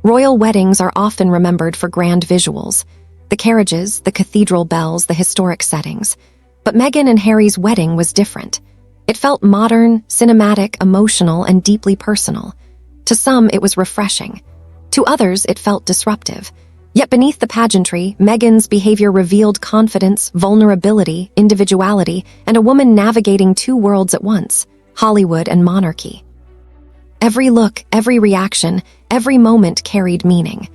Royal weddings are often remembered for grand visuals, the carriages, the cathedral bells, the historic settings. But Meghan and Harry's wedding was different. It felt modern, cinematic, emotional, and deeply personal. To some, it was refreshing. To others, it felt disruptive. Yet beneath the pageantry, Meghan's behavior revealed confidence, vulnerability, individuality, and a woman navigating two worlds at once, Hollywood and monarchy. Every look, every reaction, every moment carried meaning.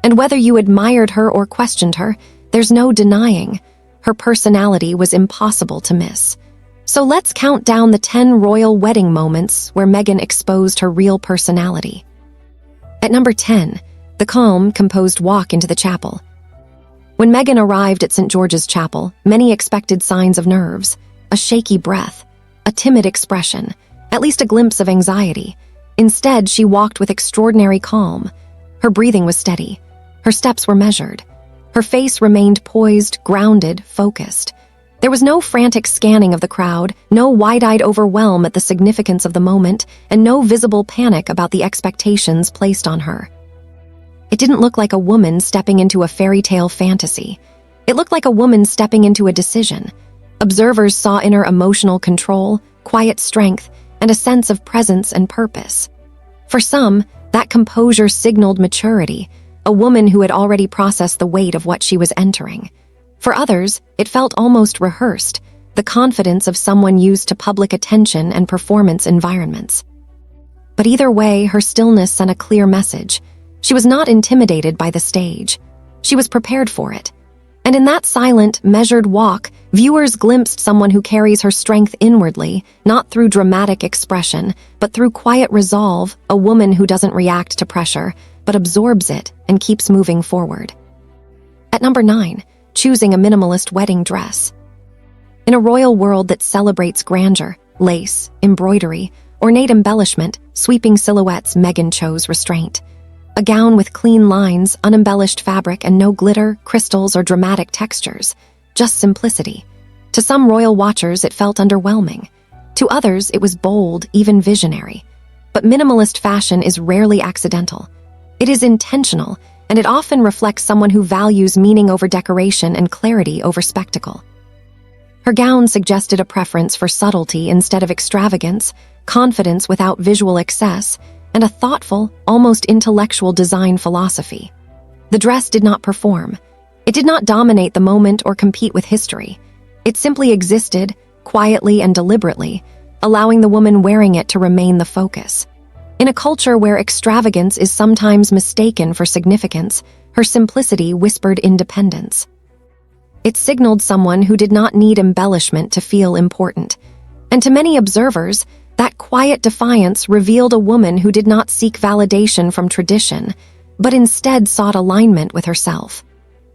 And whether you admired her or questioned her, there's no denying her personality was impossible to miss. So let's count down the 10 royal wedding moments where Meghan exposed her real personality. At number 10, the calm, composed walk into the chapel. When Meghan arrived at St. George's Chapel, many expected signs of nerves, a shaky breath, a timid expression, at least a glimpse of anxiety. Instead, she walked with extraordinary calm. Her breathing was steady. Her steps were measured. Her face remained poised, grounded, focused. There was no frantic scanning of the crowd, no wide-eyed overwhelm at the significance of the moment, and no visible panic about the expectations placed on her. It didn't look like a woman stepping into a fairy tale fantasy. It looked like a woman stepping into a decision. Observers saw in her emotional control, quiet strength, and a sense of presence and purpose. For some, that composure signaled maturity, a woman who had already processed the weight of what she was entering. For others, it felt almost rehearsed, the confidence of someone used to public attention and performance environments. But either way, her stillness sent a clear message. She was not intimidated by the stage. She was prepared for it. And in that silent, measured walk, viewers glimpsed someone who carries her strength inwardly, not through dramatic expression, but through quiet resolve, a woman who doesn't react to pressure, but absorbs it and keeps moving forward. At number 9, choosing a minimalist wedding dress. In a royal world that celebrates grandeur, lace, embroidery, ornate embellishment, sweeping silhouettes, Meghan chose restraint. A gown with clean lines, unembellished fabric, and no glitter, crystals, or dramatic textures. Just simplicity. To some royal watchers, it felt underwhelming. To others, it was bold, even visionary. But minimalist fashion is rarely accidental. It is intentional, and it often reflects someone who values meaning over decoration and clarity over spectacle. Her gown suggested a preference for subtlety instead of extravagance, confidence without visual excess, and a thoughtful, almost intellectual design philosophy. The dress did not perform. It did not dominate the moment or compete with history. It simply existed, quietly and deliberately, allowing the woman wearing it to remain the focus. In a culture where extravagance is sometimes mistaken for significance, her simplicity whispered independence. It signaled someone who did not need embellishment to feel important. And to many observers, that quiet defiance revealed a woman who did not seek validation from tradition, but instead sought alignment with herself.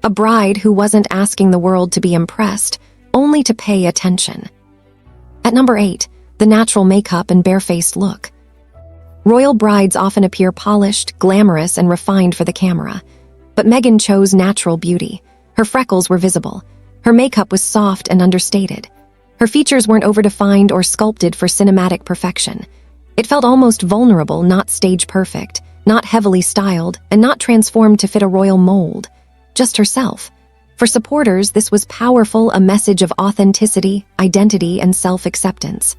A bride who wasn't asking the world to be impressed, only to pay attention. At number 8, the natural makeup and barefaced look. Royal brides often appear polished, glamorous, and refined for the camera. But Meghan chose natural beauty. Her freckles were visible. Her makeup was soft and understated. Her features weren't overdefined or sculpted for cinematic perfection. It felt almost vulnerable, not stage perfect, not heavily styled, and not transformed to fit a royal mold. Just herself. For supporters, this was powerful, a message of authenticity, identity, and self-acceptance.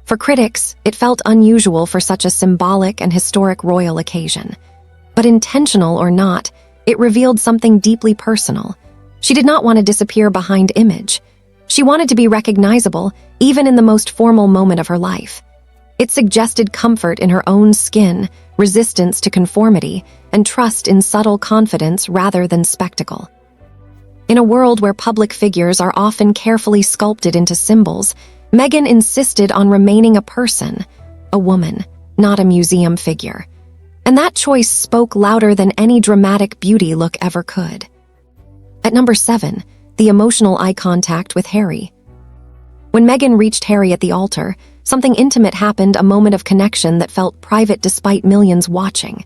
For critics, it felt unusual for such a symbolic and historic royal occasion. But intentional or not, it revealed something deeply personal. She did not want to disappear behind image. She wanted to be recognizable, even in the most formal moment of her life. It suggested comfort in her own skin, resistance to conformity, and trust in subtle confidence rather than spectacle. In a world where public figures are often carefully sculpted into symbols, Meghan insisted on remaining a person, a woman, not a museum figure. And that choice spoke louder than any dramatic beauty look ever could. At number 7, the emotional eye contact with Harry. When Meghan reached Harry at the altar, something intimate happened, a moment of connection that felt private despite millions watching.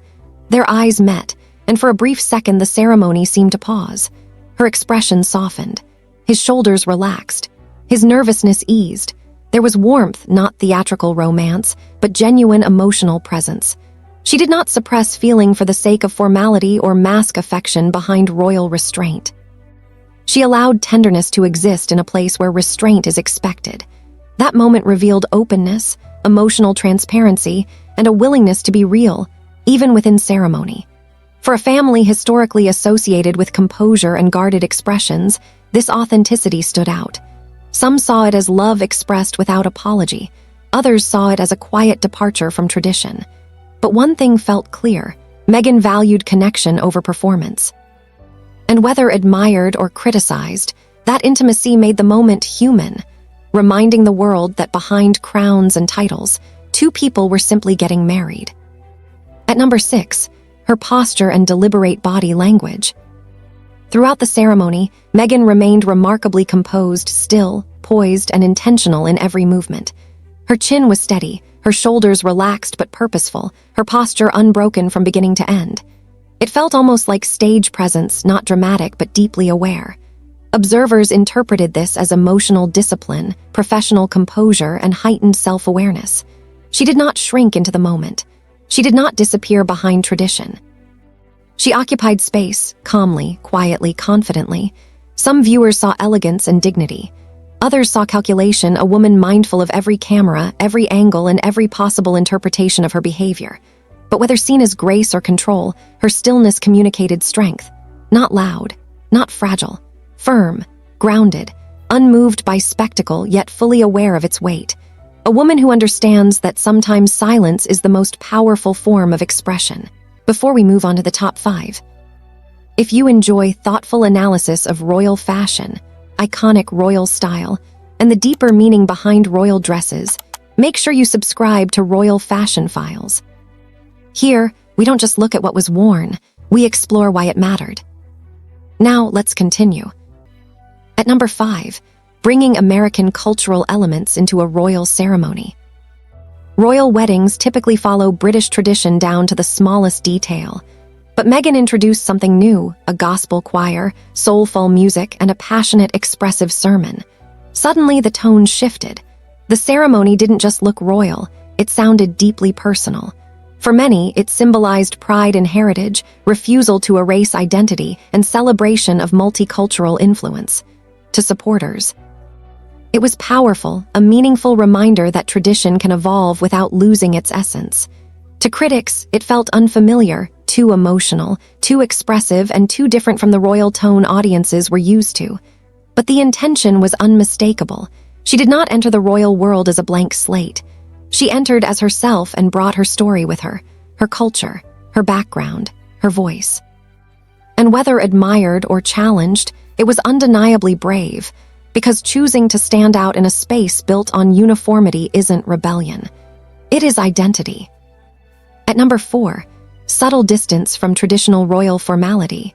Their eyes met, and for a brief second the ceremony seemed to pause. Her expression softened. His shoulders relaxed. His nervousness eased. There was warmth, not theatrical romance, but genuine emotional presence. She did not suppress feeling for the sake of formality or mask affection behind royal restraint. She allowed tenderness to exist in a place where restraint is expected. That moment revealed openness, emotional transparency, and a willingness to be real, even within ceremony. For a family historically associated with composure and guarded expressions, this authenticity stood out. Some saw it as love expressed without apology. Others saw it as a quiet departure from tradition. But one thing felt clear: Meghan valued connection over performance. And whether admired or criticized, that intimacy made the moment human, reminding the world that behind crowns and titles, two people were simply getting married. At number 6, her posture and deliberate body language. Throughout the ceremony, Meghan remained remarkably composed, still, poised, and intentional in every movement. Her chin was steady, her shoulders relaxed but purposeful, her posture unbroken from beginning to end. It felt almost like stage presence, not dramatic but deeply aware. Observers interpreted this as emotional discipline, professional composure, and heightened self-awareness. She did not shrink into the moment. She did not disappear behind tradition. She occupied space, calmly, quietly, confidently. Some viewers saw elegance and dignity. Others saw calculation, a woman mindful of every camera, every angle, and every possible interpretation of her behavior. But whether seen as grace or control, her stillness communicated strength. Not loud, not fragile. Firm, grounded, unmoved by spectacle, yet fully aware of its weight. A woman who understands that sometimes silence is the most powerful form of expression. Before we move on to the top 5, if you enjoy thoughtful analysis of royal fashion, iconic royal style, and the deeper meaning behind royal dresses, make sure you subscribe to Royal Fashion Files. Here, we don't just look at what was worn, we explore why it mattered. Now, let's continue. At number 5, bringing American cultural elements into a royal ceremony. Royal weddings typically follow British tradition down to the smallest detail. But Meghan introduced something new: a gospel choir, soulful music, and a passionate, expressive sermon. Suddenly, the tone shifted. The ceremony didn't just look royal, it sounded deeply personal. For many, it symbolized pride in heritage, refusal to erase identity, and celebration of multicultural influence. To supporters, it was powerful, a meaningful reminder that tradition can evolve without losing its essence. To critics, it felt unfamiliar, too emotional, too expressive, and too different from the royal tone audiences were used to. But the intention was unmistakable. She did not enter the royal world as a blank slate. She entered as herself and brought her story with her culture, her background, her voice. And whether admired or challenged, it was undeniably brave, because choosing to stand out in a space built on uniformity isn't rebellion. It is identity. At number 4, subtle distance from traditional royal formality.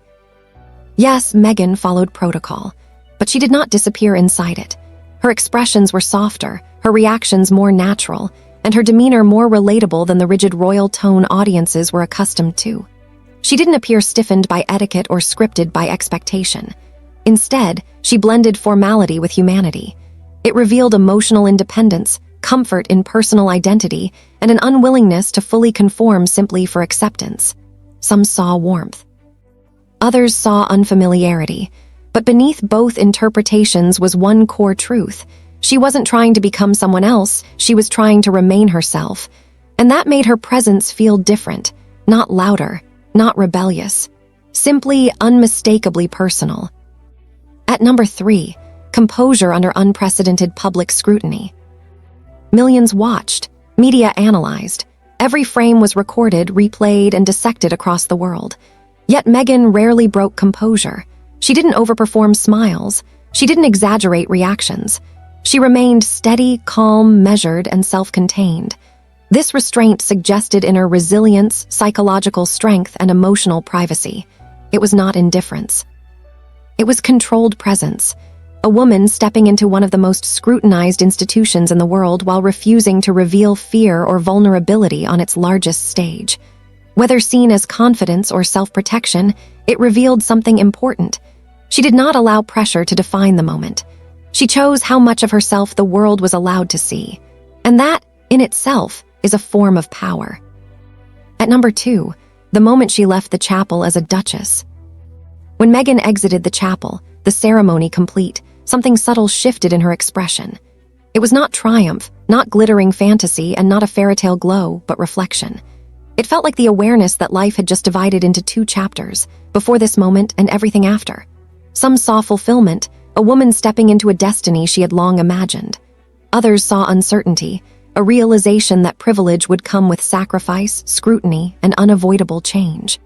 Yes, Meghan followed protocol, but she did not disappear inside it. Her expressions were softer, her reactions more natural, and her demeanor more relatable than the rigid royal tone audiences were accustomed to. She didn't appear stiffened by etiquette or scripted by expectation. Instead, she blended formality with humanity. It revealed emotional independence, comfort in personal identity, and an unwillingness to fully conform simply for acceptance. Some saw warmth. Others saw unfamiliarity. But beneath both interpretations was one core truth. She wasn't trying to become someone else, she was trying to remain herself. And that made her presence feel different, not louder, not rebellious, simply unmistakably personal. At number 3, composure under unprecedented public scrutiny. Millions watched, media analyzed. Every frame was recorded, replayed, and dissected across the world. Yet Meghan rarely broke composure. She didn't overperform smiles. She didn't exaggerate reactions. She remained steady, calm, measured, and self-contained. This restraint suggested inner resilience, psychological strength, and emotional privacy. It was not indifference. It was controlled presence, a woman stepping into one of the most scrutinized institutions in the world while refusing to reveal fear or vulnerability on its largest stage. Whether seen as confidence or self-protection, it revealed something important. She did not allow pressure to define the moment. She chose how much of herself the world was allowed to see. And that, in itself, is a form of power. At number 2, the moment she left the chapel as a duchess. When Meghan exited the chapel, the ceremony complete, something subtle shifted in her expression. It was not triumph, not glittering fantasy, and not a fairy tale glow, but reflection. It felt like the awareness that life had just divided into 2 chapters, before this moment and everything after. Some saw fulfillment, a woman stepping into a destiny she had long imagined. Others saw uncertainty, a realization that privilege would come with sacrifice, scrutiny, and unavoidable change.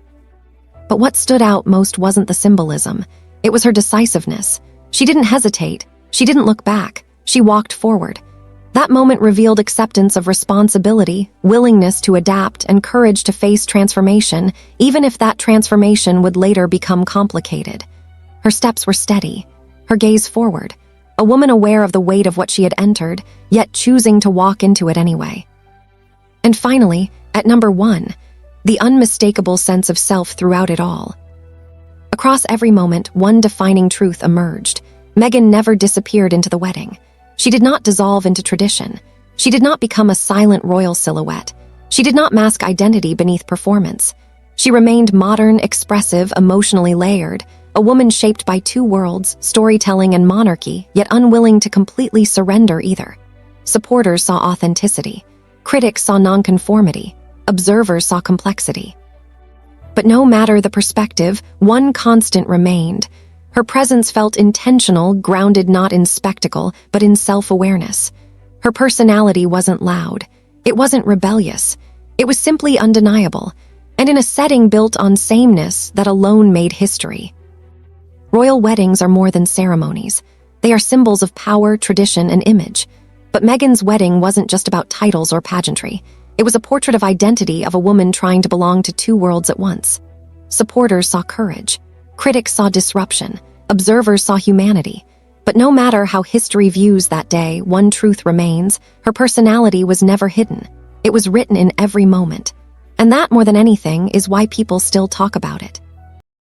But what stood out most wasn't the symbolism. It was her decisiveness. She didn't hesitate. She didn't look back. She walked forward. That moment revealed acceptance of responsibility, willingness to adapt, and courage to face transformation, even if that transformation would later become complicated. Her steps were steady, her gaze forward, a woman aware of the weight of what she had entered, yet choosing to walk into it anyway. And finally, at number 1, the unmistakable sense of self throughout it all. Across every moment, one defining truth emerged. Meghan never disappeared into the wedding. She did not dissolve into tradition. She did not become a silent royal silhouette. She did not mask identity beneath performance. She remained modern, expressive, emotionally layered, a woman shaped by 2 worlds, storytelling and monarchy, yet unwilling to completely surrender either. Supporters saw authenticity. Critics saw nonconformity. Observers saw complexity. But no matter the perspective, one constant remained. Her presence felt intentional, grounded not in spectacle, but in self-awareness. Her personality wasn't loud. It wasn't rebellious. It was simply undeniable, and in a setting built on sameness that alone made history. Royal weddings are more than ceremonies. They are symbols of power, tradition, and image. But Meghan's wedding wasn't just about titles or pageantry. It was a portrait of identity of a woman trying to belong to 2 worlds at once. Supporters saw courage. Critics saw disruption. Observers saw humanity. But no matter how history views that day, one truth remains: her personality was never hidden. It was written in every moment. And that, more than anything, is why people still talk about it.